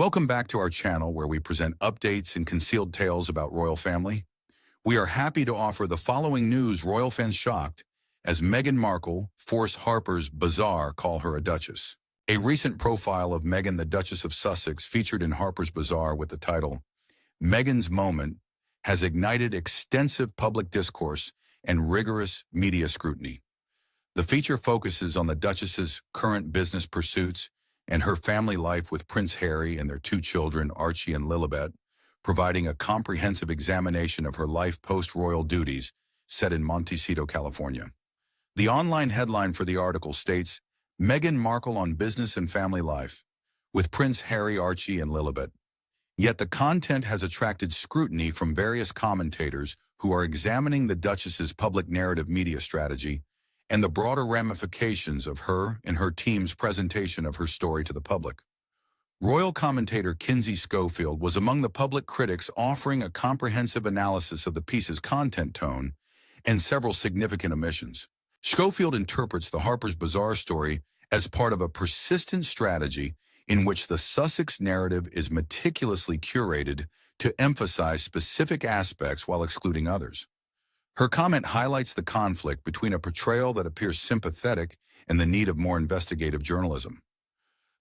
Welcome back to our channel where we present updates and concealed tales about royal family. We are happy to offer the following news royal fans shocked as Meghan Markle force Harper's Bazaar call her a duchess. A recent profile of Meghan the Duchess of Sussex featured in Harper's Bazaar with the title, Meghan's Moment, has ignited extensive public discourse and rigorous media scrutiny. The feature focuses on the Duchess's current business pursuits and her family life with Prince Harry and their two children, Archie and Lilibet, providing a comprehensive examination of her life post-royal duties set in Montecito, California. The online headline for the article states, Meghan Markle on business and family life, with Prince Harry, Archie, and Lilibet. Yet the content has attracted scrutiny from various commentators who are examining the Duchess's public narrative media strategy and the broader ramifications of her and her team's presentation of her story to the public. Royal commentator Kinsey Schofield was among the public critics offering a comprehensive analysis of the piece's content tone and several significant omissions. Schofield interprets the Harper's Bazaar story as part of a persistent strategy in which the Sussex narrative is meticulously curated to emphasize specific aspects while excluding others. Her comment highlights the conflict between a portrayal that appears sympathetic and the need of more investigative journalism.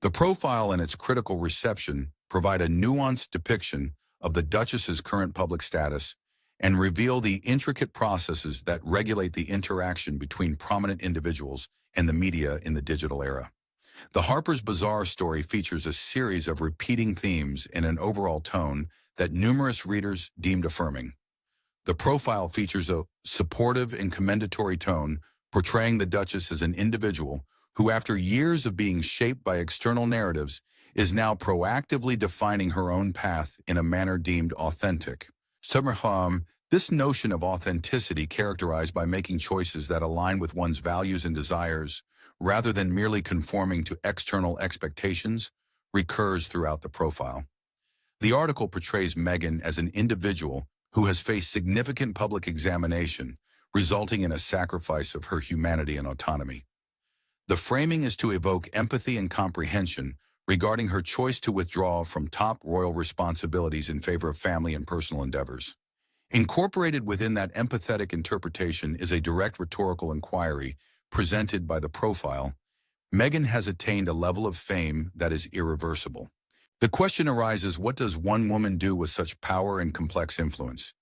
The profile and its critical reception provide a nuanced depiction of the Duchess's current public status and reveal the intricate processes that regulate the interaction between prominent individuals and the media in the digital era. The Harper's Bazaar story features a series of repeating themes and an overall tone that numerous readers deemed affirming. The profile features a supportive and commendatory tone, portraying the Duchess as an individual who, after years of being shaped by external narratives, is now proactively defining her own path in a manner deemed authentic. This notion of authenticity, characterized by making choices that align with one's values and desires, rather than merely conforming to external expectations, recurs throughout the profile. The article portrays Meghan as an individual who has faced significant public examination, resulting in a sacrifice of her humanity and autonomy. The framing is to evoke empathy and comprehension regarding her choice to withdraw from top royal responsibilities in favor of family and personal endeavors. Incorporated within that empathetic interpretation is a direct rhetorical inquiry presented by the profile. Meghan has attained a level of fame that is irreversible. The question arises, what does one woman do with such power and complex influence?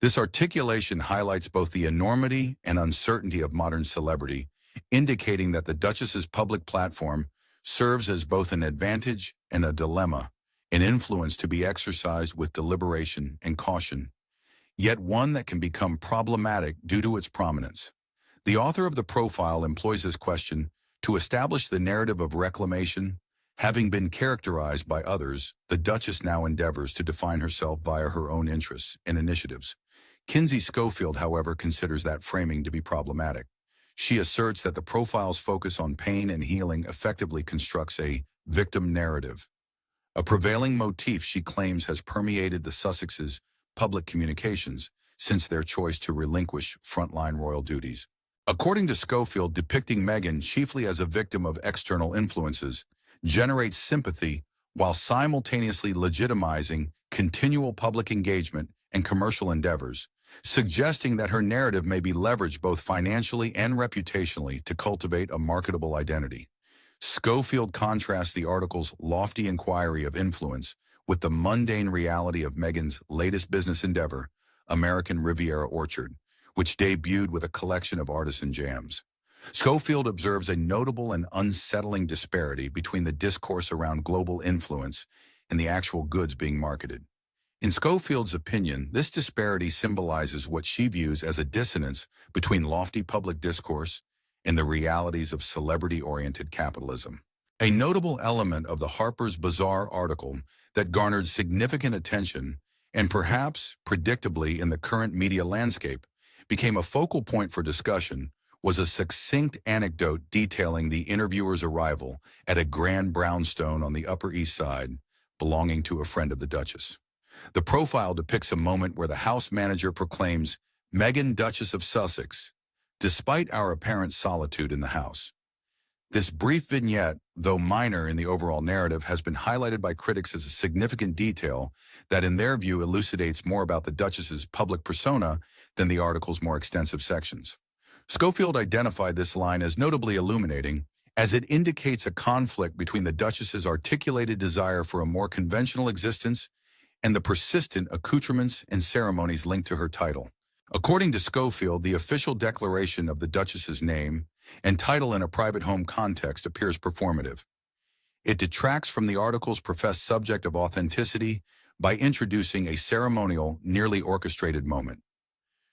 This articulation highlights both the enormity and uncertainty of modern celebrity, indicating that the Duchess's public platform serves as both an advantage and a dilemma, an influence to be exercised with deliberation and caution, yet one that can become problematic due to its prominence. The author of the profile employs this question to establish the narrative of reclamation. Having been characterized by others, the Duchess now endeavors to define herself via her own interests and initiatives. Kinsey Schofield, however, considers that framing to be problematic. She asserts that the profile's focus on pain and healing effectively constructs a victim narrative, a prevailing motif she claims has permeated the Sussexes' public communications since their choice to relinquish frontline royal duties. According to Schofield, depicting Meghan chiefly as a victim of external influences generates sympathy while simultaneously legitimizing continual public engagement and commercial endeavors, suggesting that her narrative may be leveraged both financially and reputationally to cultivate a marketable identity. Schofield contrasts the article's lofty inquiry of influence with the mundane reality of Meghan's latest business endeavor, American Riviera Orchard, which debuted with a collection of artisan jams. Schofield observes a notable and unsettling disparity between the discourse around global influence and the actual goods being marketed. In Schofield's opinion, this disparity symbolizes what she views as a dissonance between lofty public discourse and the realities of celebrity-oriented capitalism. A notable element of the Harper's Bazaar article that garnered significant attention, and perhaps predictably in the current media landscape, became a focal point for discussion, was a succinct anecdote detailing the interviewer's arrival at a grand brownstone on the Upper East Side belonging to a friend of the Duchess. The profile depicts a moment where the house manager proclaims, Meghan, Duchess of Sussex, despite our apparent solitude in the house. This brief vignette, though minor in the overall narrative, has been highlighted by critics as a significant detail that, in their view, elucidates more about the Duchess's public persona than the article's more extensive sections. Schofield identified this line as notably illuminating, as it indicates a conflict between the Duchess's articulated desire for a more conventional existence and the persistent accoutrements and ceremonies linked to her title. According to Schofield, the official declaration of the Duchess's name and title in a private home context appears performative. It detracts from the article's professed subject of authenticity by introducing a ceremonial, nearly orchestrated moment.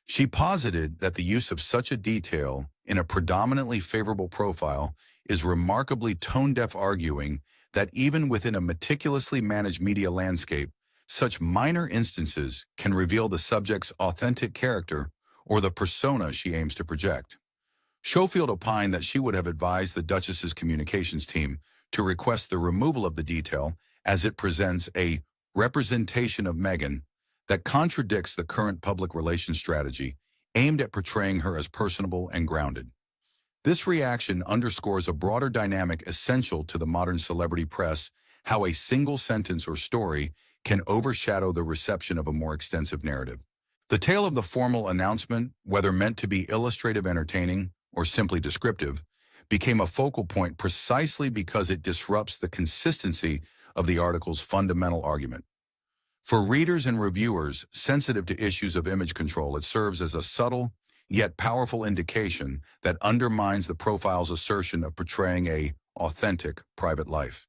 She posited that the use of such a detail in a predominantly favorable profile is remarkably tone-deaf, arguing that even within a meticulously managed media landscape, such minor instances can reveal the subject's authentic character or the persona she aims to project. Schofield opined that she would have advised the Duchess's communications team to request the removal of the detail, as it presents a representation of Meghan that contradicts the current public relations strategy aimed at portraying her as personable and grounded. This reaction underscores a broader dynamic essential to the modern celebrity press: how a single sentence or story can overshadow the reception of a more extensive narrative. The tale of the formal announcement, whether meant to be illustrative, entertaining, or simply descriptive, became a focal point precisely because it disrupts the consistency of the article's fundamental argument. For readers and reviewers sensitive to issues of image control, it serves as a subtle yet powerful indication that undermines the profile's assertion of portraying an authentic private life.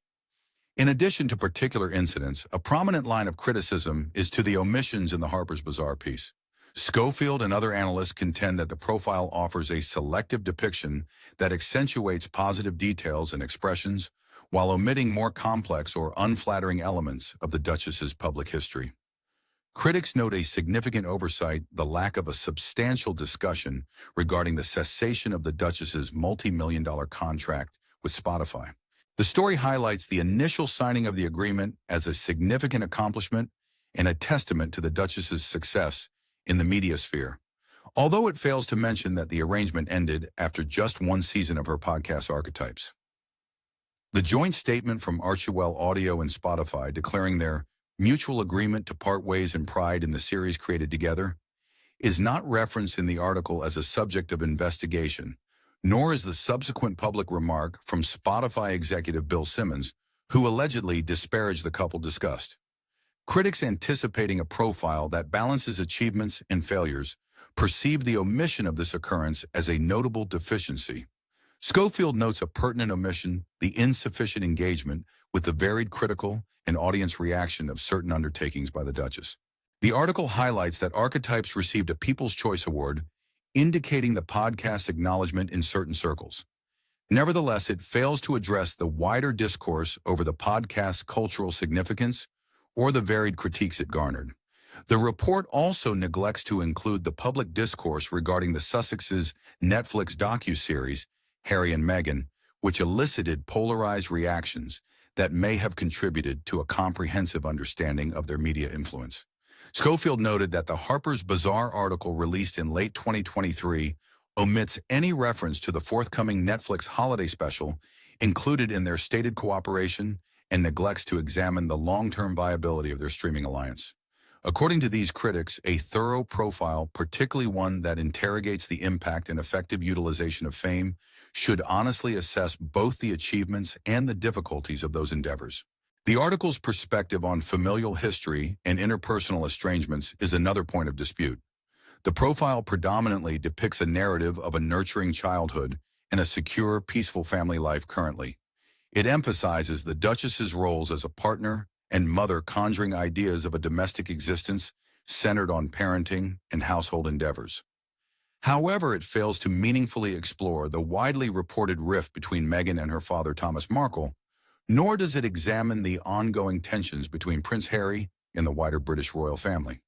In addition to particular incidents, a prominent line of criticism is to the omissions in the Harper's Bazaar piece. Schofield and other analysts contend that the profile offers a selective depiction that accentuates positive details and expressions while omitting more complex or unflattering elements of the Duchess's public history. Critics note a significant oversight: the lack of a substantial discussion regarding the cessation of the Duchess's multi-million-dollar contract with Spotify. The story highlights the initial signing of the agreement as a significant accomplishment and a testament to the Duchess's success in the media sphere, although it fails to mention that the arrangement ended after just one season of her podcast Archetypes. The joint statement from Archewell Audio and Spotify declaring their mutual agreement to part ways in pride in the series created together is not referenced in the article as a subject of investigation, nor is the subsequent public remark from Spotify executive Bill Simmons, who allegedly disparaged the couple discussed. Critics anticipating a profile that balances achievements and failures perceive the omission of this occurrence as a notable deficiency. Schofield notes a pertinent omission: the insufficient engagement with the varied critical and audience reaction of certain undertakings by the Duchess. The article highlights that Archetypes received a People's Choice Award, indicating the podcast's acknowledgement in certain circles. Nevertheless, it fails to address the wider discourse over the podcast's cultural significance or the varied critiques it garnered. The report also neglects to include the public discourse regarding the Sussexes' Netflix docuseries, Harry and Meghan, which elicited polarized reactions that may have contributed to a comprehensive understanding of their media influence. Schofield noted that the Harper's Bazaar article released in late 2023 omits any reference to the forthcoming Netflix holiday special included in their stated cooperation and neglects to examine the long-term viability of their streaming alliance. According to these critics, a thorough profile, particularly one that interrogates the impact and effective utilization of fame, should honestly assess both the achievements and the difficulties of those endeavors. The article's perspective on familial history and interpersonal estrangements is another point of dispute. The profile predominantly depicts a narrative of a nurturing childhood and a secure, peaceful family life currently. It emphasizes the Duchess's roles as a partner and mother, conjuring ideas of a domestic existence centered on parenting and household endeavors. However, it fails to meaningfully explore the widely reported rift between Meghan and her father, Thomas Markle, nor does it examine the ongoing tensions between Prince Harry and the wider British royal family.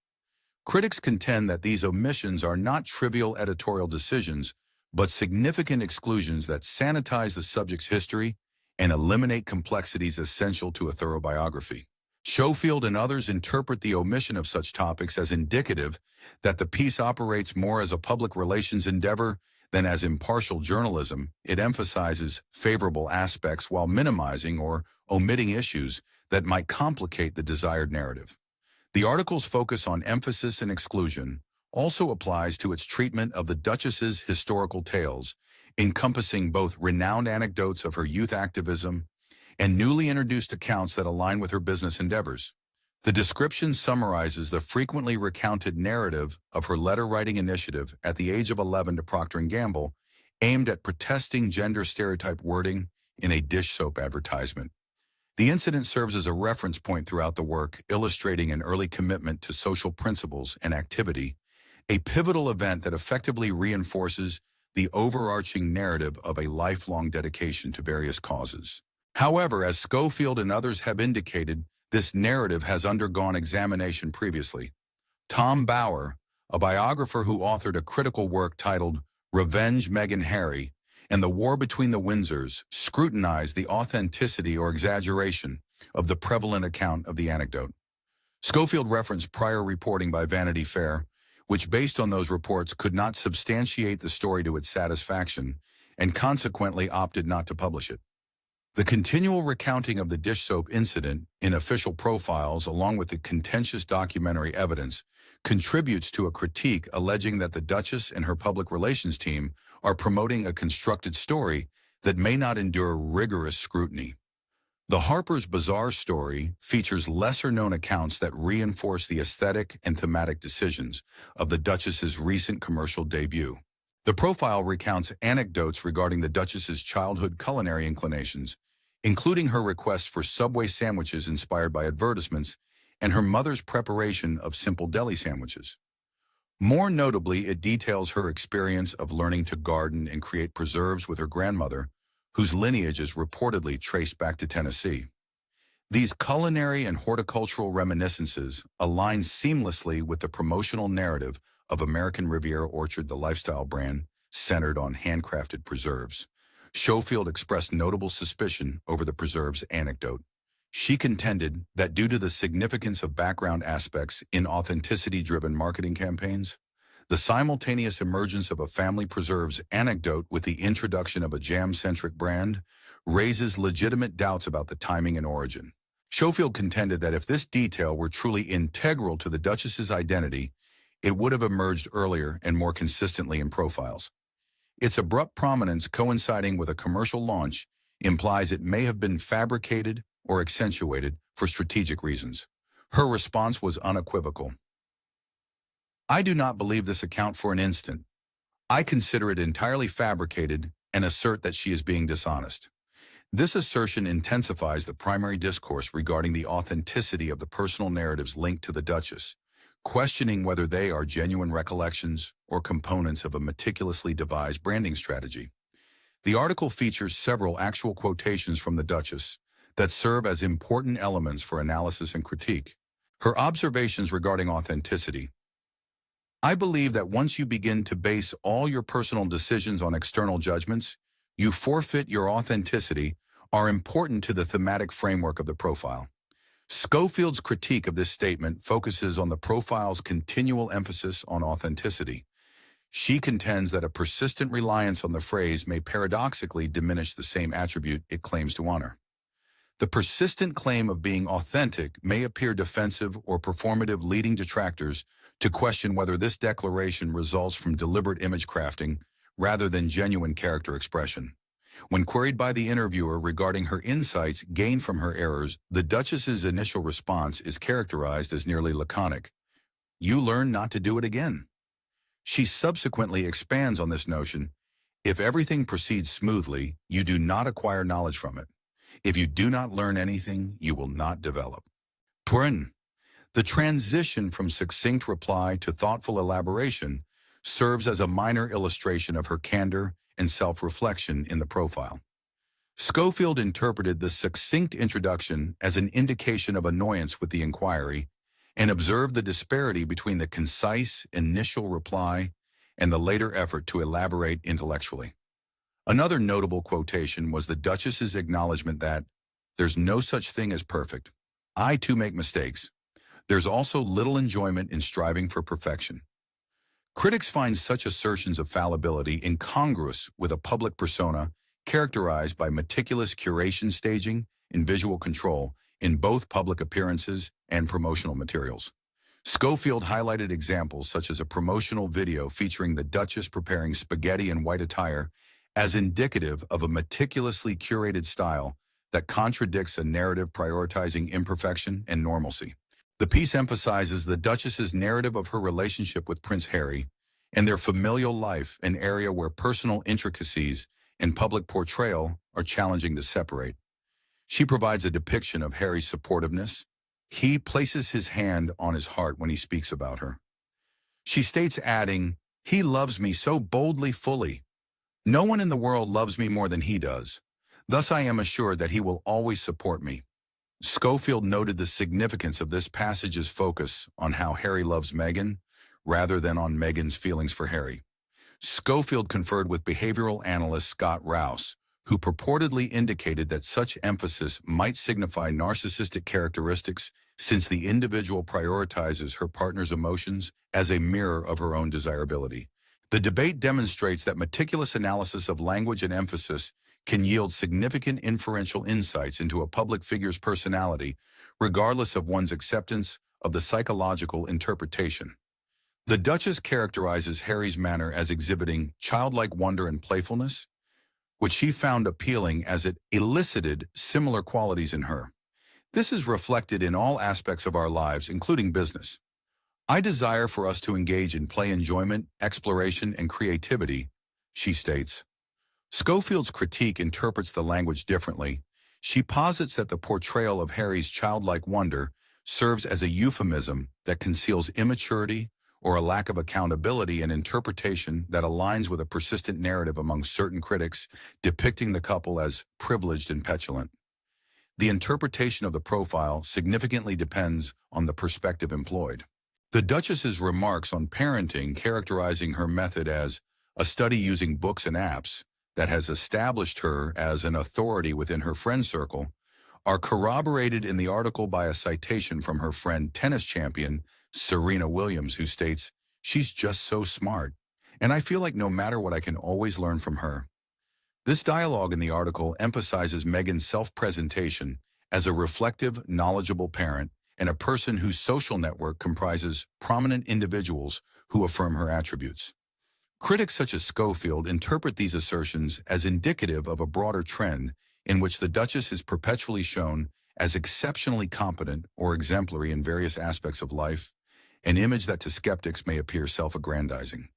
Critics contend that these omissions are not trivial editorial decisions, but significant exclusions that sanitize the subject's history and eliminate complexities essential to a thorough biography. Schofield and others interpret the omission of such topics as indicative that the piece operates more as a public relations endeavor than as impartial journalism, it emphasizes favorable aspects while minimizing or omitting issues that might complicate the desired narrative. The article's focus on emphasis and exclusion also applies to its treatment of the Duchess's historical tales, encompassing both renowned anecdotes of her youth activism and newly introduced accounts that align with her business endeavors. The description summarizes the frequently recounted narrative of her letter-writing initiative at the age of 11 to Procter & Gamble, aimed at protesting gender stereotype wording in a dish soap advertisement. The incident serves as a reference point throughout the work, illustrating an early commitment to social principles and activity, a pivotal event that effectively reinforces the overarching narrative of a lifelong dedication to various causes. However, as Schofield and others have indicated, this narrative has undergone examination previously. Tom Bower, a biographer who authored a critical work titled Revenge Meghan Harry and the War Between the Windsors, scrutinized the authenticity or exaggeration of the prevalent account of the anecdote. Schofield referenced prior reporting by Vanity Fair, which based on those reports could not substantiate the story to its satisfaction and consequently opted not to publish it. The continual recounting of the dish soap incident in official profiles along with the contentious documentary evidence contributes to a critique alleging that the Duchess and her public relations team are promoting a constructed story that may not endure rigorous scrutiny. The Harper's Bazaar story features lesser-known accounts that reinforce the aesthetic and thematic decisions of the Duchess's recent commercial debut. The profile recounts anecdotes regarding the Duchess's childhood culinary inclinations, including her request for Subway sandwiches inspired by advertisements and her mother's preparation of simple deli sandwiches. More notably, it details her experience of learning to garden and create preserves with her grandmother, whose lineage is reportedly traced back to Tennessee. These culinary and horticultural reminiscences align seamlessly with the promotional narrative of American Riviera Orchard, the lifestyle brand centered on handcrafted preserves. Schofield expressed notable suspicion over the preserves anecdote. She contended that due to the significance of background aspects in authenticity-driven marketing campaigns, the simultaneous emergence of a family preserves anecdote with the introduction of a jam-centric brand raises legitimate doubts about the timing and origin. Schofield contended that if this detail were truly integral to the Duchess's identity, it would have emerged earlier and more consistently in profiles. Its abrupt prominence coinciding with a commercial launch implies it may have been fabricated or accentuated for strategic reasons. Her response was unequivocal. "I do not believe this account for an instant. I consider it entirely fabricated and assert that she is being dishonest." This assertion intensifies the primary discourse regarding the authenticity of the personal narratives linked to the Duchess, questioning whether they are genuine recollections or components of a meticulously devised branding strategy. The article features several actual quotations from the Duchess that serve as important elements for analysis and critique. Her observations regarding authenticity: "I believe that once you begin to base all your personal decisions on external judgments, you forfeit your authenticity," are important to the thematic framework of the profile. Schofield's critique of this statement focuses on the profile's continual emphasis on authenticity. She contends that a persistent reliance on the phrase may paradoxically diminish the same attribute it claims to honor. The persistent claim of being authentic may appear defensive or performative, leading detractors to question whether this declaration results from deliberate image crafting rather than genuine character expression. When queried by the interviewer regarding her insights gained from her errors, the Duchess's initial response is characterized as nearly laconic. "You learn not to do it again." She subsequently expands on this notion: "If everything proceeds smoothly, you do not acquire knowledge from it. If you do not learn anything, you will not develop." The transition from succinct reply to thoughtful elaboration serves as a minor illustration of her candor and self-reflection in the profile. Schofield interpreted the succinct introduction as an indication of annoyance with the inquiry and observed the disparity between the concise initial reply and the later effort to elaborate intellectually. Another notable quotation was the Duchess's acknowledgement that, "There's no such thing as perfect. I too make mistakes. There's also little enjoyment in striving for perfection." Critics find such assertions of fallibility incongruous with a public persona characterized by meticulous curation staging and visual control in both public appearances and promotional materials. Schofield highlighted examples such as a promotional video featuring the Duchess preparing spaghetti in white attire as indicative of a meticulously curated style that contradicts a narrative prioritizing imperfection and normalcy. The piece emphasizes the Duchess's narrative of her relationship with Prince Harry and their familial life, an area where personal intricacies and public portrayal are challenging to separate. She provides a depiction of Harry's supportiveness. He places his hand on his heart when he speaks about her. She states, adding, "He loves me so boldly, fully. No one in the world loves me more than he does. Thus I am assured that he will always support me." Schofield noted the significance of this passage's focus on how Harry loves Meghan, rather than on Meghan's feelings for Harry. Schofield conferred with behavioral analyst Scott Rouse, who purportedly indicated that such emphasis might signify narcissistic characteristics since the individual prioritizes her partner's emotions as a mirror of her own desirability. The debate demonstrates that meticulous analysis of language and emphasis can yield significant inferential insights into a public figure's personality, regardless of one's acceptance of the psychological interpretation. The Duchess characterizes Harry's manner as exhibiting childlike wonder and playfulness, which she found appealing as it elicited similar qualities in her. This is reflected in all aspects of our lives, including business. "I desire for us to engage in play enjoyment, exploration, and creativity," she states. Schofield's critique interprets the language differently. She posits that the portrayal of Harry's childlike wonder serves as a euphemism that conceals immaturity or a lack of accountability and interpretation that aligns with a persistent narrative among certain critics depicting the couple as privileged and petulant. The interpretation of the profile significantly depends on the perspective employed. The Duchess's remarks on parenting, characterizing her method as a study using books and apps that has established her as an authority within her friend circle, are corroborated in the article by a citation from her friend tennis champion Serena Williams, who states, "She's just so smart, and I feel like no matter what I can always learn from her." This dialogue in the article emphasizes Meghan's self-presentation as a reflective, knowledgeable parent and a person whose social network comprises prominent individuals who affirm her attributes. Critics such as Schofield interpret these assertions as indicative of a broader trend in which the Duchess is perpetually shown as exceptionally competent or exemplary in various aspects of life, an image that to skeptics may appear self-aggrandizing.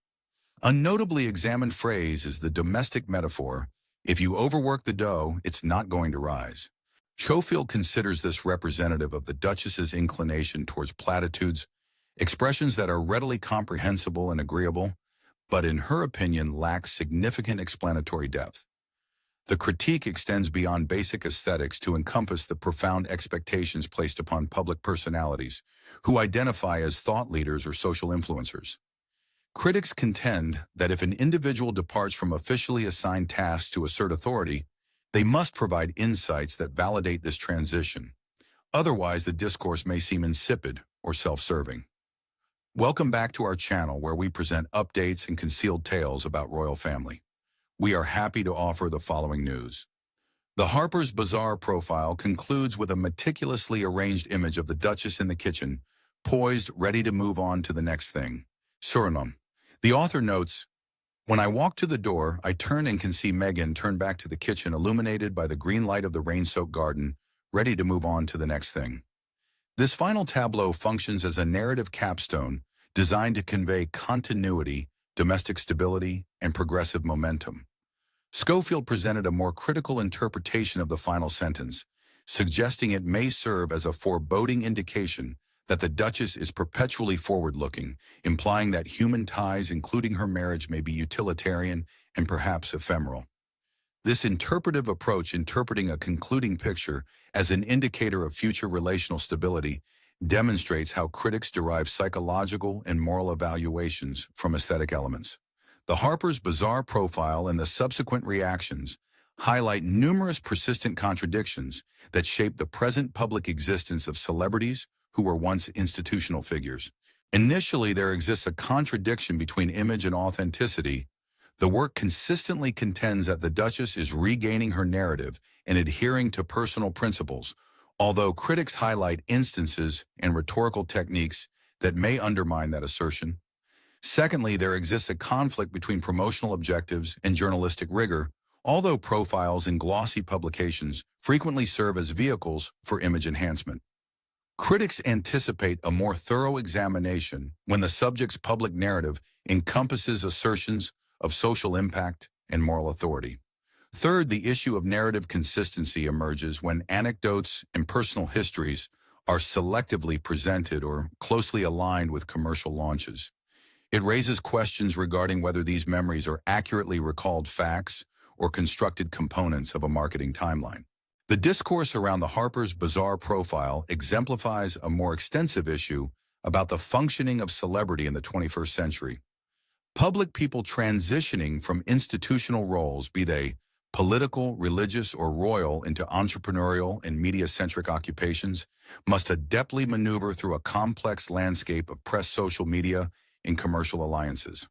A notably examined phrase is the domestic metaphor, "If you overwork the dough, it's not going to rise." Schofield considers this representative of the Duchess's inclination towards platitudes, expressions that are readily comprehensible and agreeable, but in her opinion lack significant explanatory depth. The critique extends beyond basic aesthetics to encompass the profound expectations placed upon public personalities who identify as thought leaders or social influencers. Critics contend that if an individual departs from officially assigned tasks to assert authority, they must provide insights that validate this transition. Otherwise, the discourse may seem insipid or self-serving. Welcome back to our channel where we present updates and concealed tales about royal family. We are happy to offer the following news. The Harper's Bazaar profile concludes with a meticulously arranged image of the Duchess in the kitchen, poised, ready to move on to the next thing. Suriname. The author notes, "When I walk to the door, I turn and can see Meghan turn back to the kitchen illuminated by the green light of the rain-soaked garden, ready to move on to the next thing." This final tableau functions as a narrative capstone designed to convey continuity, domestic stability, and progressive momentum. Schofield presented a more critical interpretation of the final sentence, suggesting it may serve as a foreboding indication that the Duchess is perpetually forward-looking, implying that human ties, including her marriage, may be utilitarian and perhaps ephemeral. This interpretive approach, interpreting a concluding picture as an indicator of future relational stability, demonstrates how critics derive psychological and moral evaluations from aesthetic elements. The Harper's Bazaar profile and the subsequent reactions highlight numerous persistent contradictions that shape the present public existence of celebrities who were once institutional figures. Initially, there exists a contradiction between image and authenticity. The work consistently contends that the Duchess is regaining her narrative and adhering to personal principles, although critics highlight instances and rhetorical techniques that may undermine that assertion. Secondly, there exists a conflict between promotional objectives and journalistic rigor, although profiles in glossy publications frequently serve as vehicles for image enhancement. Critics anticipate a more thorough examination when the subject's public narrative encompasses assertions of social impact and moral authority. Third, the issue of narrative consistency emerges when anecdotes and personal histories are selectively presented or closely aligned with commercial launches. It raises questions regarding whether these memories are accurately recalled facts or constructed components of a marketing timeline. The discourse around the Harper's Bazaar profile exemplifies a more extensive issue about the functioning of celebrity in the 21st century. Public people transitioning from institutional roles, be they political, religious, or royal, into entrepreneurial and media-centric occupations, must adeptly maneuver through a complex landscape of press, social media, and commercial alliances.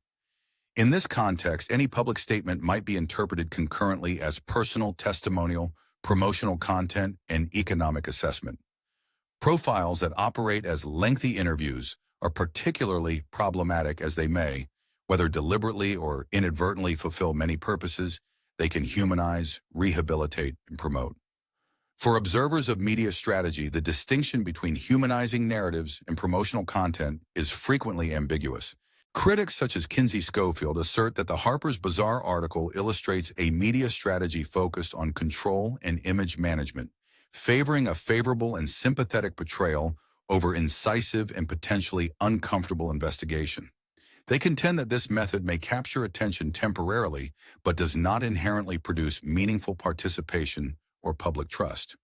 In this context, any public statement might be interpreted concurrently as personal, testimonial, promotional content, and economic assessment. Profiles that operate as lengthy interviews are particularly problematic as they may, whether deliberately or inadvertently, fulfill many purposes. They can humanize, rehabilitate, and promote. For observers of media strategy, the distinction between humanizing narratives and promotional content is frequently ambiguous. Critics such as Kinsey Schofield assert that the Harper's Bazaar article illustrates a media strategy focused on control and image management, favoring a favorable and sympathetic portrayal over incisive and potentially uncomfortable investigation. They contend that this method may capture attention temporarily, but does not inherently produce meaningful participation or public trust.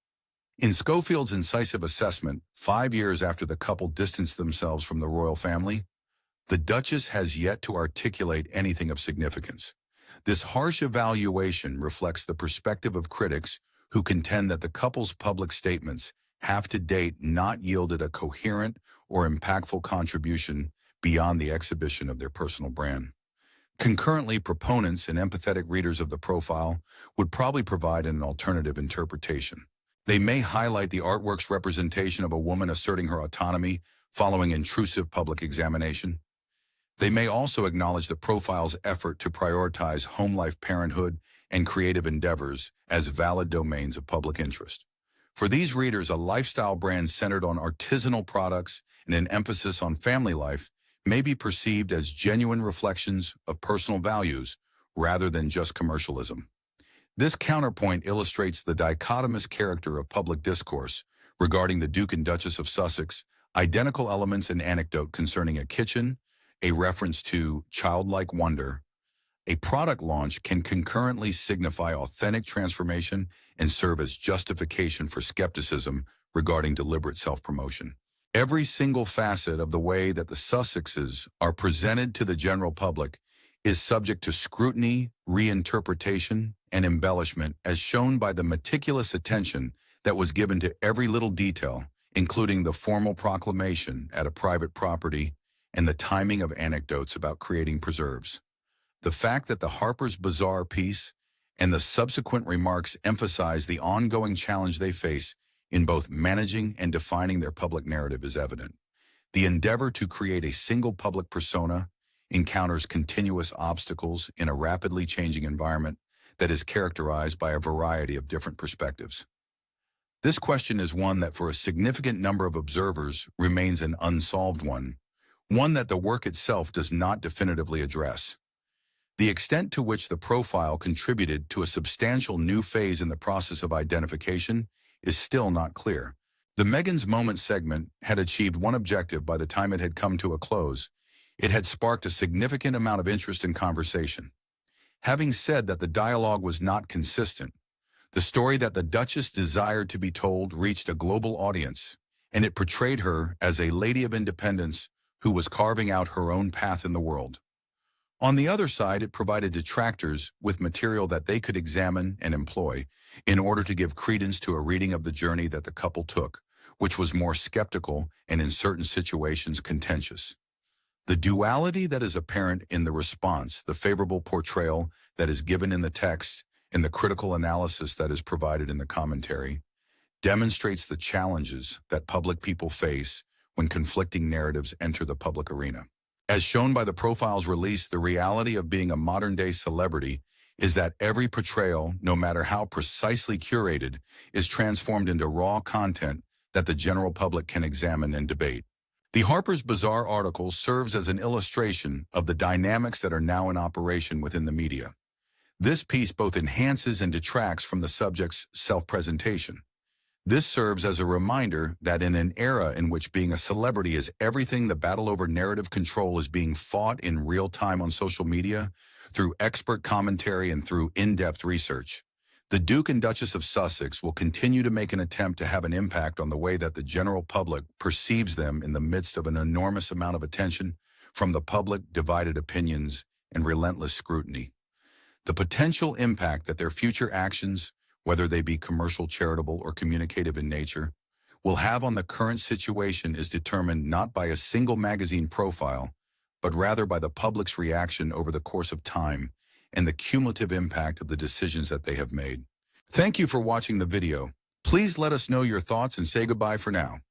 In Schofield's incisive assessment, 5 years after the couple distanced themselves from the royal family, the Duchess has yet to articulate anything of significance. This harsh evaluation reflects the perspective of critics who contend that the couple's public statements have to date not yielded a coherent or impactful contribution beyond the exhibition of their personal brand. Concurrently, proponents and empathetic readers of the profile would probably provide an alternative interpretation. They may highlight the artwork's representation of a woman asserting her autonomy following intrusive public examination. They may also acknowledge the profile's effort to prioritize home life, parenthood, and creative endeavors as valid domains of public interest. For these readers, a lifestyle brand centered on artisanal products and an emphasis on family life may be perceived as genuine reflections of personal values rather than just commercialism. This counterpoint illustrates the dichotomous character of public discourse regarding the Duke and Duchess of Sussex, identical elements and anecdote concerning a kitchen, a reference to childlike wonder. A product launch can concurrently signify authentic transformation and serve as justification for skepticism regarding deliberate self-promotion. Every single facet of the way that the Sussexes are presented to the general public is subject to scrutiny, reinterpretation, and embellishment, as shown by the meticulous attention that was given to every little detail, including the formal proclamation at a private property and the timing of anecdotes about creating preserves. The fact that the Harper's Bazaar piece and the subsequent remarks emphasize the ongoing challenge they face in both managing and defining their public narrative is evident. The endeavor to create a single public persona encounters continuous obstacles in a rapidly changing environment that is characterized by a variety of different perspectives. This question is one that for a significant number of observers remains an unsolved one that the work itself does not definitively address. The extent to which the profile contributed to a substantial new phase in the process of identification is still not clear. The Meghan's Moment segment had achieved one objective by the time it had come to a close. It had sparked a significant amount of interest and conversation. Having said that the dialogue was not consistent, the story that the Duchess desired to be told reached a global audience, and it portrayed her as a lady of independence who was carving out her own path in the world. On the other side, it provided detractors with material that they could examine and employ in order to give credence to a reading of the journey that the couple took, which was more skeptical and in certain situations contentious. The duality that is apparent in the response, the favorable portrayal that is given in the text, and the critical analysis that is provided in the commentary, demonstrates the challenges that public people face when conflicting narratives enter the public arena. As shown by the profiles released, the reality of being a modern-day celebrity is that every portrayal, no matter how precisely curated, is transformed into raw content that the general public can examine and debate. The Harper's Bazaar article serves as an illustration of the dynamics that are now in operation within the media. This piece both enhances and detracts from the subject's self-presentation. This serves as a reminder that in an era in which being a celebrity is everything, the battle over narrative control is being fought in real time on social media, through expert commentary and through in-depth research. The Duke and Duchess of Sussex will continue to make an attempt to have an impact on the way that the general public perceives them in the midst of an enormous amount of attention from the public, divided opinions, and relentless scrutiny. The potential impact that their future actions, whether they be commercial, charitable, or communicative in nature, will have on the current situation is determined not by a single magazine profile, but rather by the public's reaction over the course of time and the cumulative impact of the decisions that they have made. Thank you for watching the video. Please let us know your thoughts and say goodbye for now.